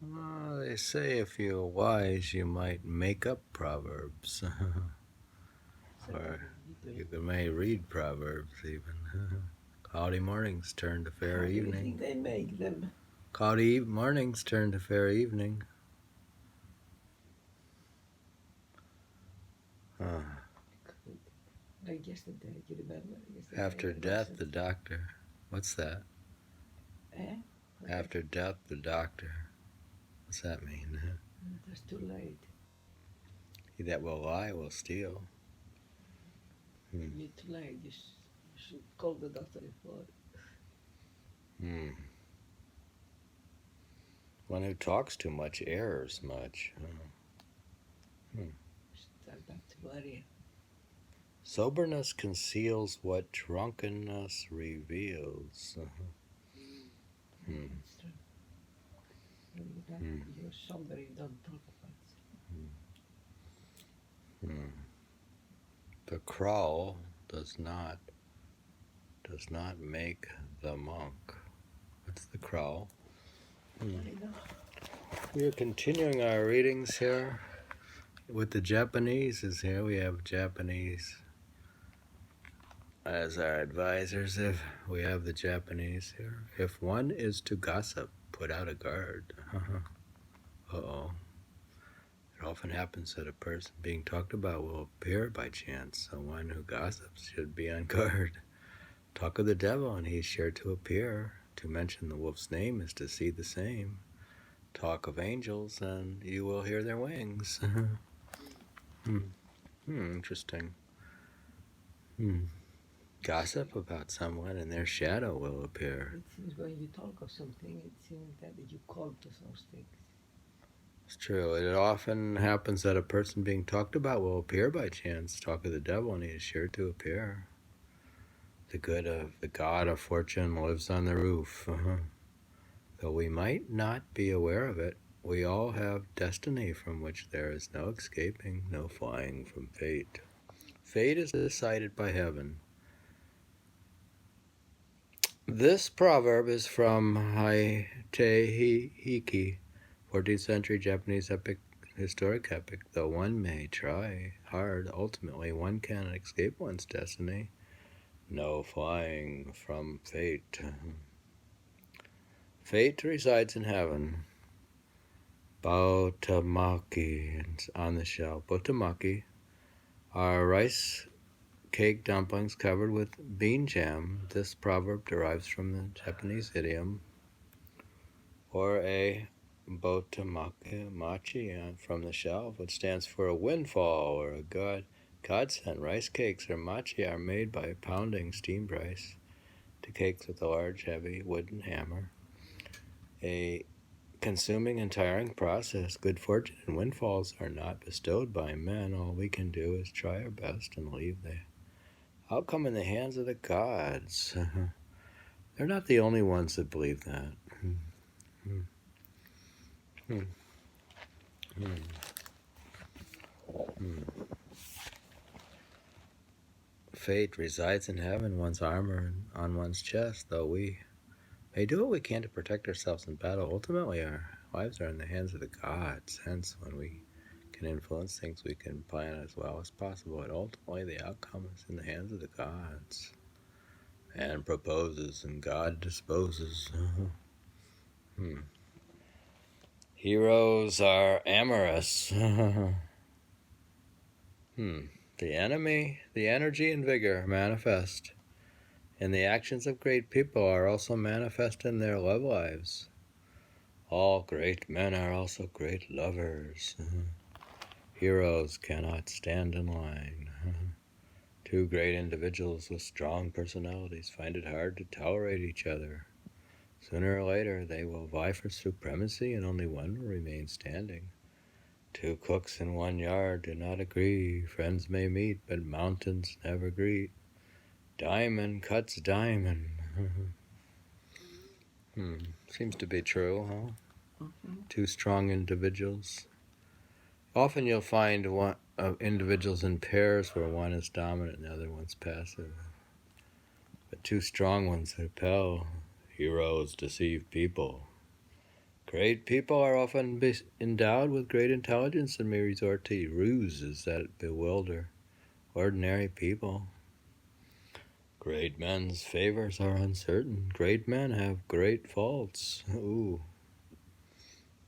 They say if you're wise, you might make up Proverbs. Or you may read Proverbs even. Cloudy mornings turn to fair evening. How do you think they make them? Cloudy mornings turn to fair evening. Like yesterday, you remember? Yesterday, After death, the doctor. What's that? After death, the doctor. What's that mean? That's too late. He that will lie will steal. You're too late. You should call the doctor before. One who talks too much errs much. Start back to worry. Soberness conceals what drunkenness reveals. That's true. You're sober, you don't talk about it. The crowl does not make the monk. What's the crowl? We are continuing our readings here with the Japanese. Here we have Japanese as our advisors. If we have the Japanese here, if one is to gossip, put out a guard. Uh-oh. It often happens that a person being talked about will appear by chance, so one who gossips should be on guard. Talk of the devil, and he is sure to appear. To mention the wolf's name is to see the same. Talk of angels, and you will hear their wings. Interesting. Gossip about someone, and their shadow will appear. It seems when you talk of something, it seems that you call to those things. It's true. It often happens that a person being talked about will appear by chance. Talk of the devil, and he is sure to appear. The good of the god of fortune lives on the roof. Though we might not be aware of it, we all have destiny from which there is no escaping, no flying from fate. Fate is decided by heaven. This proverb is from Haite Hiki, 14th century Japanese historic epic. Though one may try hard, ultimately one cannot escape one's destiny. No flying from fate. Fate resides in heaven. Botamaki on the shell. Botamaki are rice cake dumplings covered with bean jam. This proverb derives from the Japanese idiom or a botamaki from the shelf, which stands for a windfall or a godsend. Rice cakes or machi are made by pounding steamed rice to cakes with a large, heavy wooden hammer. A consuming and tiring process. Good fortune and windfalls are not bestowed by men. All we can do is try our best and leave the outcome in the hands of the gods. They're not the only ones that believe that. Fate resides in heaven, one's armor on one's chest, though we may do what we can to protect ourselves in battle. Ultimately, our lives are in the hands of the gods. Hence, when we can influence things, we can plan as well as possible. And ultimately, the outcome is in the hands of the gods. Man proposes and God disposes. Heroes are amorous. The energy and vigor manifest in the actions of great people are also manifest in their love lives. All great men are also great lovers. Heroes cannot stand in line. Two great individuals with strong personalities find it hard to tolerate each other. Sooner or later, they will vie for supremacy, and only one will remain standing. Two cooks in one yard do not agree. Friends may meet, but mountains never greet. Diamond cuts diamond. Seems to be true, huh? Two strong individuals. Often you'll find individuals in pairs where one is dominant and the other one's passive. But two strong ones repel. Heroes deceive people. Great people are often endowed with great intelligence and may resort to ruses that bewilder ordinary people. Great men's favors are uncertain. Great men have great faults. Ooh.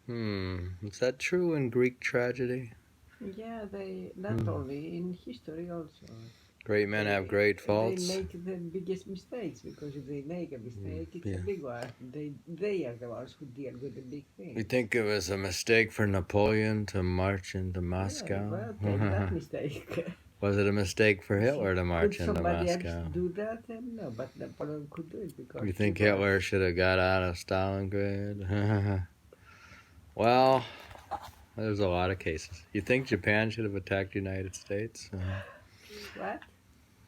Is that true in Greek tragedy? Yeah, they not only in history also. Great men have great They faults. make the biggest mistakes because if they make a mistake, it's Yeah. a big one. They are the ones who deal with the big things. You think it was a mistake for Napoleon to march into Yeah, Moscow? well, take that mistake. Was it a mistake for Hitler to march Could into somebody else Moscow? do that? No, but Napoleon could do it because You think he was- Hitler should have got out of Stalingrad? Well, there's a lot of cases. You think Japan should have attacked the United States? What?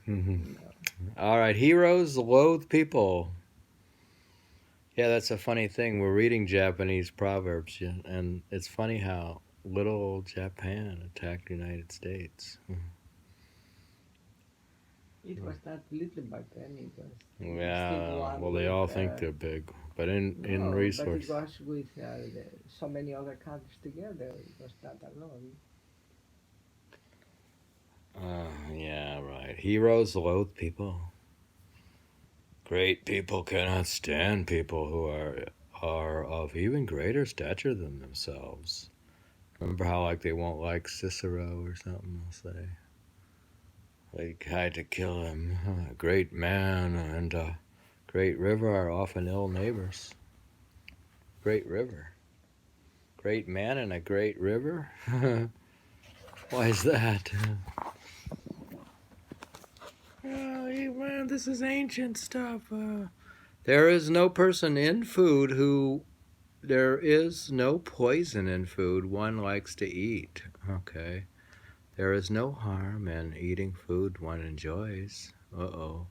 No. No. All right, heroes loathe people. Yeah, that's a funny thing. We're reading Japanese proverbs, and it's funny how little old Japan attacked the United States. It was not little back then. It was still Yeah, one well, they with. all think they're big, but in No, but it resource. was with so many other countries together. It was not alone. Yeah, right. Heroes loathe people. Great people cannot stand people who are of even greater stature than themselves. Remember how like they won't like Cicero or something? They'll say they tried to kill him. A great man and a great river are often ill neighbors. Great river. Great man and a great river? Why is that? Oh, man, this is ancient stuff. There is no person in food who. There is no poison in food one likes to eat. Okay. There is no harm in eating food one enjoys. Uh-oh.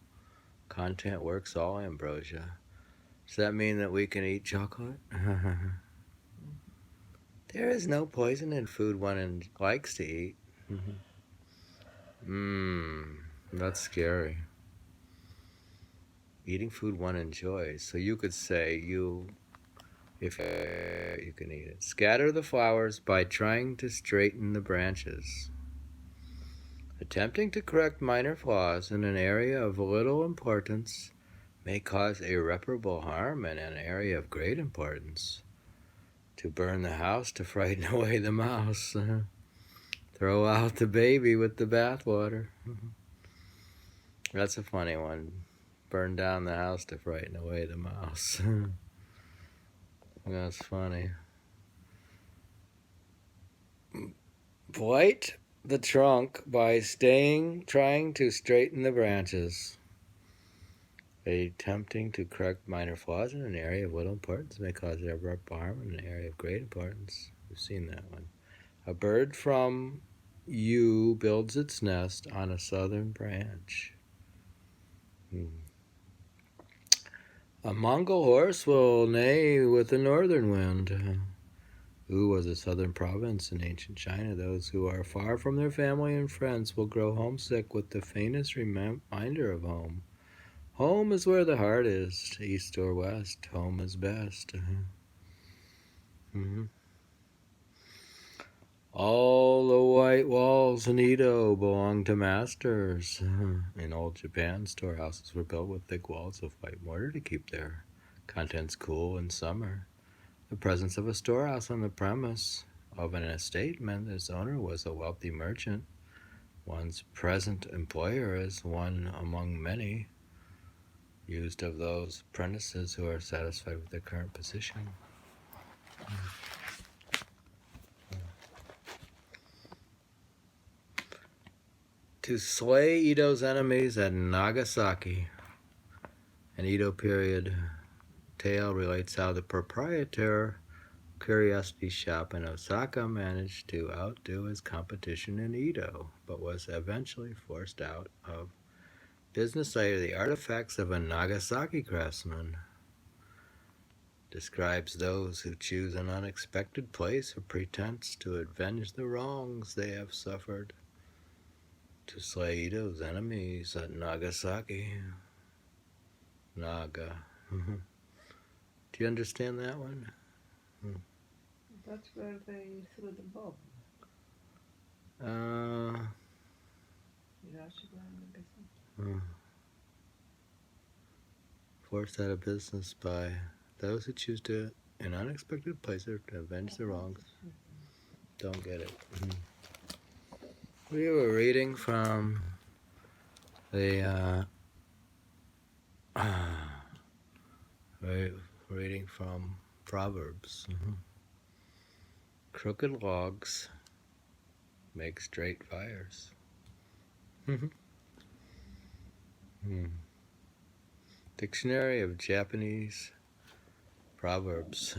Content works all ambrosia. Does that mean that we can eat chocolate? There is no poison in food one likes to eat. That's scary. Eating food one enjoys. So you could say if you can eat it. Scatter the flowers by trying to straighten the branches. Attempting to correct minor flaws in an area of little importance may cause irreparable harm in an area of great importance. To burn the house to frighten away the mouse. Throw out the baby with the bathwater. That's a funny one. Burn down the house to frighten away the mouse. That's funny. Blight the trunk by trying to straighten the branches. Attempting to correct minor flaws in an area of little importance may cause irreparable harm in an area of great importance. We've seen that one. A bird from you builds its nest on a southern branch. A Mongol horse will neigh with the northern wind. Wu was a southern province in ancient China. Those who are far from their family and friends will grow homesick with the faintest reminder of home. Home is where the heart is, east or west. Home is best. All the white walls in Edo belong to masters. In old Japan, storehouses were built with thick walls of white mortar to keep their contents cool in summer. The presence of a storehouse on the premise of an estate meant its owner was a wealthy merchant. One's present employer is one among many used of those apprentices who are satisfied with their current position. To slay Edo's enemies at Nagasaki. An Edo period tale relates how the proprietor curiosity shop in Osaka managed to outdo his competition in Edo, but was eventually forced out of business later. The artifacts of a Nagasaki craftsman describes those who choose an unexpected place of pretense to avenge the wrongs they have suffered. To slay Edo's enemies at Nagasaki. Naga. Do you understand that one? That's where they threw the bomb. Uh, Hiroshima, Nagasaki. uh, Forced out of business by those who choose to, in unexpected places, to avenge their wrongs. Don't get it. We were reading from the reading from Proverbs. Crooked logs make straight fires. Dictionary of Japanese Proverbs.